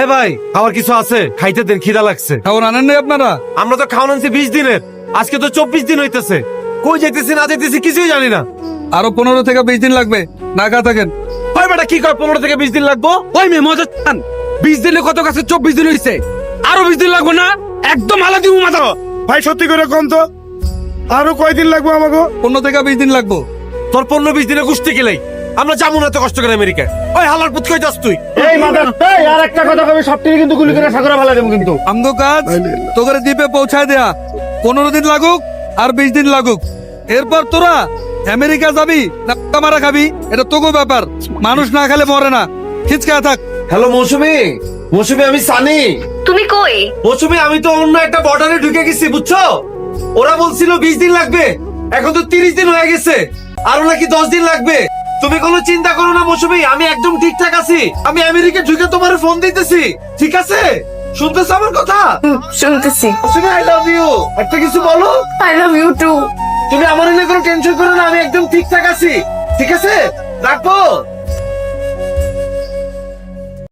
এ ভাই, খাবার কিছু আছে? খাইতে দেন, খিদা লাগছে। খাবার আনেন নাই আপনারা? আমরা তো খাওয়ান আনছি 20 দিনের, আজকে তো 24 দিন হইতেছে। কই যাইতেছি না যাইতেছি কিছুই জানি না। আরো 15 থেকে 20 দিন লাগবে, না খা থাকেন। ওই বেটা কি কয় 15 থেকে 20 দিন লাগবো? ওই মেয়ে মজা চান? 20 দিনে কত কাছে 24 দিন হইছে, আরো 20 দিন লাগবে না? একদম আলাদা দিব মাথা। ভাই সত্যি করে কম তো, আরো কয়দিন লাগবে আমাকে? 15 থেকে 20 দিন লাগবো। তোর 15-20 দিনে গুষ্টি গেলেই আমরা যাবো না এত কষ্ট করে আমেরিকায়। ওই হালার পুত কই যাস তুই? এই মাদার, এই আর একটা কথা কবি, সবটিকে কিন্তু গুলি করে সাগরে ফেলা দেবো কিন্তু। আমগো কাজ তোকে দ্বীপে পৌঁছায় দেয়া। 15 দিন লাগুক আর 20 দিন লাগুক, এরপর তোরা আমেরিকা যাবি না মারা খাবি, এটা তোকে ব্যাপার। মানুষ না খেলে মরে না, খিচকা থাক। হ্যালো মৌসুমী, মৌসুমী আমি সানি। তুমি কই? মৌসুমী আমি তো অন্য একটা বর্ডারে ঢুকে গেছি বুঝছো। ওরা বলছিল 20 দিন লাগবে, এখন তো 30 দিন হয়ে গেছে, আরো নাকি 10 দিন লাগবে। তুমি কোনো চিন্তা করো না মৌসুমী, আমি একদম ঠিকঠাক আছি। আমি আমেরিকা ঢুকে তোমার ফোন দিতেছি, ঠিক আছে? শুনতেছ আমার কথা? শুনতেছি। Mousumi I love you. একটা কিছু বলো। I love you too. তুমি আমার নিয়ে কোনো টেনশন করো না, আমি একদম ঠিকঠাক আছি, ঠিক আছে? রাখবো।